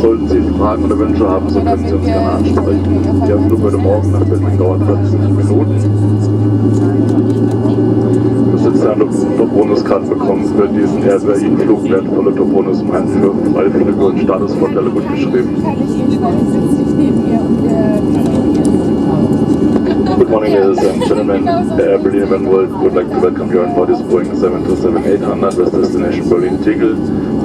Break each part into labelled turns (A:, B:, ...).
A: Sollten Sie Fragen oder Wünsche haben, so können Sie uns gerne ansprechen. Der Flug heute Morgen nach Berlin dauert 40 Minuten. Besitzer einer Top-Bonus-Card bekommen für diesen airBerlin-Flug wertvolle Top-Bonus-Meilen für Freiflüge und Statusvorteile gut geschrieben. Good morning, ladies and gentlemen. The AirBerlin Event World would like to welcome you on board this Boeing 737-800 with destination Berlin Tegel.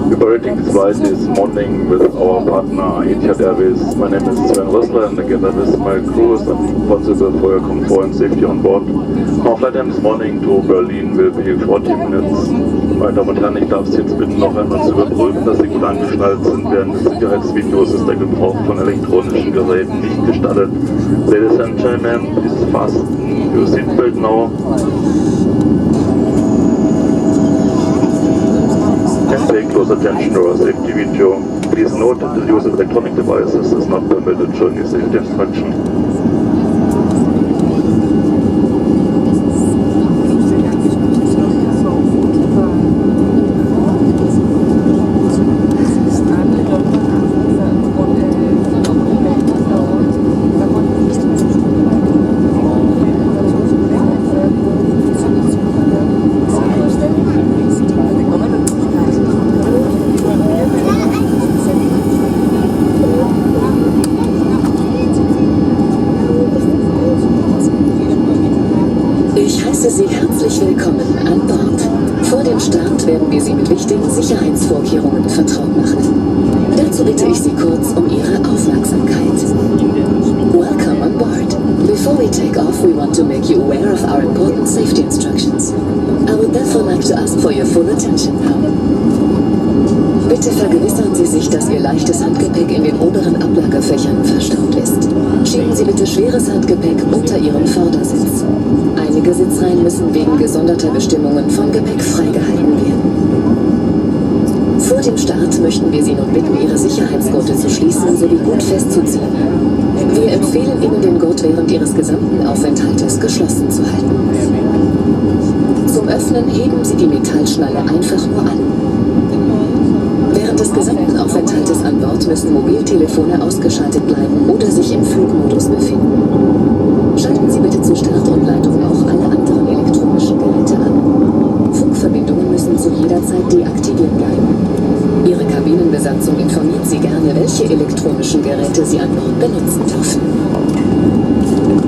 A: Operating this flight this morning with our partner EDDT Airways. My name is Sven Rössler and together with my crew is responsible for your comfort and safety on board. Our flight time this morning to Berlin will be 40 minutes. Meine Damen und Herren, ich darf Sie jetzt bitten, noch einmal zu überprüfen, dass Sie gut angeschnallt sind. Während des Sicherheitsvideos ist der Gebrauch von elektronischen Geräten nicht gestattet. Ladies and gentlemen, please fasten your seatbelt now. And pay close attention to our safety video. Please note that the use of electronic devices is not permitted during the safety instruction.
B: Sie herzlich willkommen an Bord. Vor dem Start werden wir Sie mit wichtigen Sicherheitsvorkehrungen vertraut machen. Dazu bitte ich Sie kurz um Ihre Aufmerksamkeit. Welcome on board. Before we take off, we want to make you aware of our important safety instructions. I would therefore like to ask for your full attention now. Bitte vergewissern Sie sich, dass Ihr leichtes Handgepäck in den oberen Ablagefächern verstaut ist. Schieben Sie bitte schweres Handgepäck unter Ihren Vordersitz. Einige Sitzreihen müssen wegen gesonderter Bestimmungen vom Gepäck freigehalten werden. Vor dem Start möchten wir Sie nun bitten, Ihre Sicherheitsgurte zu schließen sowie gut festzuziehen. Wir empfehlen Ihnen, den Gurt während Ihres gesamten Aufenthaltes geschlossen zu halten. Zum Öffnen heben Sie die Metallschnalle einfach nur an. Während des gesamten Aufenthaltes an Bord müssen Mobiltelefone ausgeschaltet bleiben oder sich im Flugmodus befinden. Schalten Sie bitte zur Startumleitung auch alle anderen elektronischen Geräte an. Funkverbindungen müssen zu jeder Zeit deaktiviert bleiben. Ihre Kabinenbesatzung informiert Sie gerne, welche elektronischen Geräte Sie an Bord benutzen dürfen.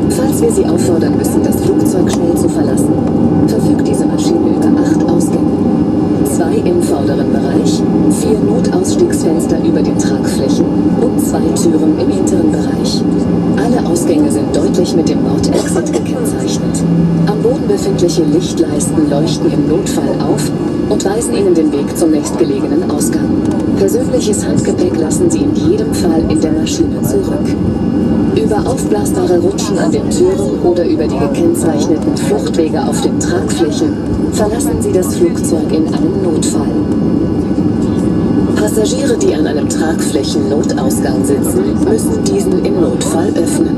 B: Falls wir Sie auffordern müssen, das Flugzeug schnell zu verlassen, verfügt diese Maschine über 8 Ausgänge. 2 im vorderen Bereich, 4 Notausstiegsfenster über den Tragflächen und 2 Türen im hinteren Bereich. Alle Ausgänge sind deutlich mit dem Wort Exit gekennzeichnet. Am Boden befindliche Lichtleisten leuchten im Notfall auf und weisen Ihnen den Weg zum nächstgelegenen Ausgang. Persönliches Handgepäck lassen Sie in jedem Fall in der Maschine zurück. Über aufblasbare Rutschen an den Türen oder über die gekennzeichneten Fluchtwege auf den Tragflächen verlassen Sie das Flugzeug in einem Notfall. Passagiere, die an einem Tragflächen-Notausgang sitzen, müssen diesen im Notfall öffnen.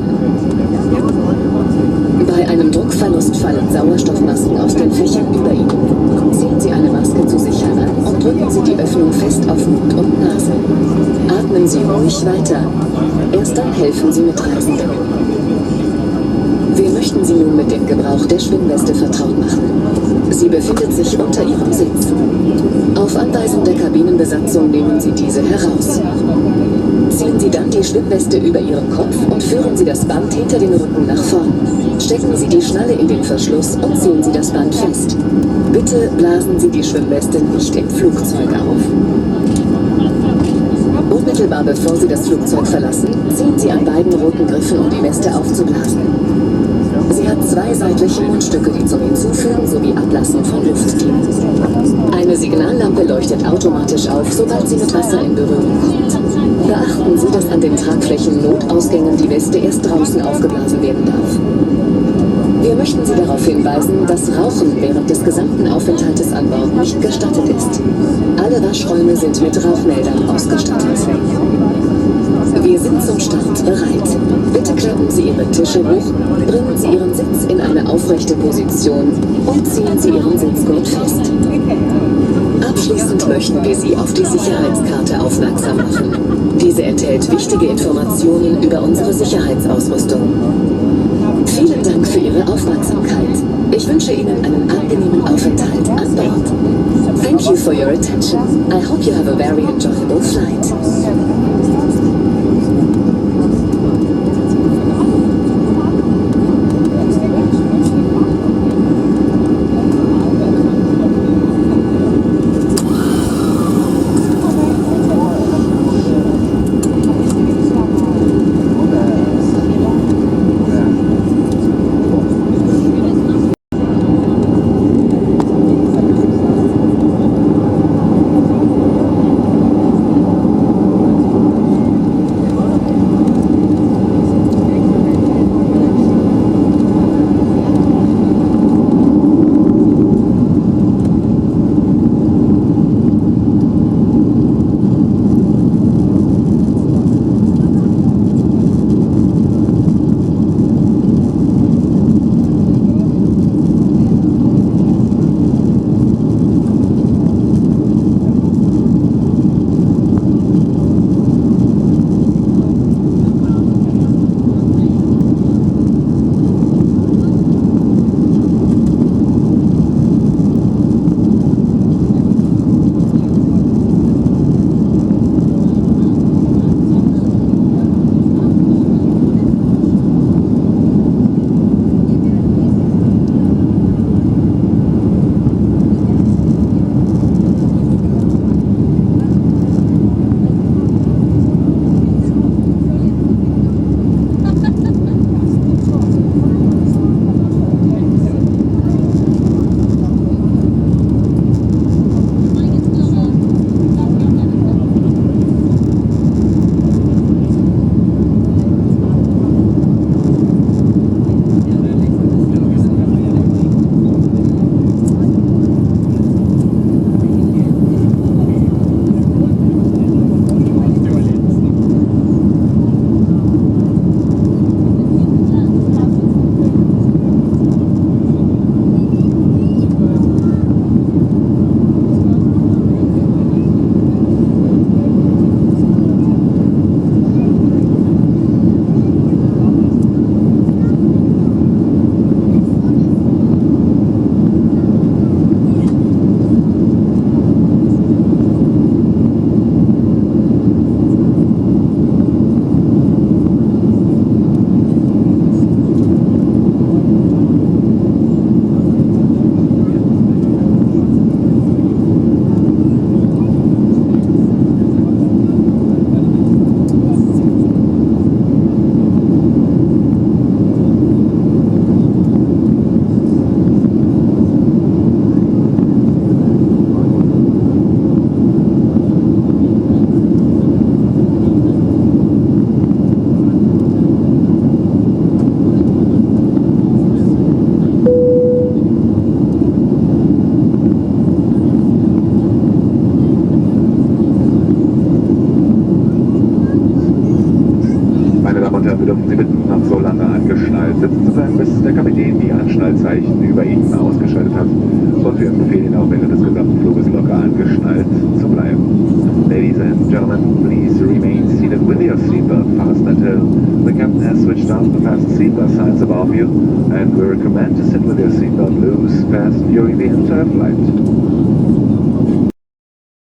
B: Bei einem Druckverlust fallen Sauerstoffmasken aus den Fächern über Ihnen. Ziehen Sie eine Maske zu sich heran und drücken Sie die Öffnung fest auf Mund und Nase. Atmen Sie ruhig weiter. Erst dann helfen Sie Mitreisenden. Wir möchten Sie nun mit dem Gebrauch der Schwimmweste vertraut machen. Sie befindet sich unter Ihrem Sitz. Auf Anweisung der Kabinenbesatzung nehmen Sie diese heraus. Ziehen Sie dann die Schwimmweste über Ihren Kopf und führen Sie das Band hinter den Rücken nach vorn. Stecken Sie die Schnalle in den Verschluss und ziehen Sie das Band fest. Bitte blasen Sie die Schwimmweste nicht im Flugzeug auf. Unmittelbar bevor Sie das Flugzeug verlassen, ziehen Sie an beiden roten Griffen, um die Weste aufzublasen. Sie hat 2 seitliche Mundstücke, die zum Hinzufügen sowie Ablassen von Luft dienen. Eine Signallampe leuchtet automatisch auf, sobald sie mit Wasser in Berührung kommt. Beachten Sie, dass an den Tragflächen-Notausgängen die Weste erst draußen aufgeblasen werden darf. Wir möchten Sie darauf hinweisen, dass Rauchen während des gesamten Aufenthaltes an Bord nicht gestattet ist. Alle Waschräume sind mit Rauchmeldern ausgestattet. Wir sind zum Start bereit. Bitte klappen Sie Ihre Tische hoch, bringen Sie Ihren Sitz in eine aufrechte Position und ziehen Sie Ihren Sitzgurt fest. Abschließend möchten wir Sie auf die Sicherheitskarte aufmerksam aufmerksam machen. Diese enthält wichtige Informationen über unsere Sicherheitsausrüstung. Vielen Dank für Ihre Aufmerksamkeit. Ich wünsche Ihnen einen angenehmen Aufenthalt an Bord. Thank you for your attention. I hope you have a very enjoyable flight.
C: Anschnallzeichen über Ihnen ausgeschaltet hat. Und wir empfehlen Ihnen auch während des gesamten Fluges locker angeschnallt zu bleiben. Ladies and gentlemen, please remain seated with your seatbelt fastened until the captain has switched off the fasten seatbelt signs above you, and we recommend to sit with your seatbelt loose fastened during the entire flight.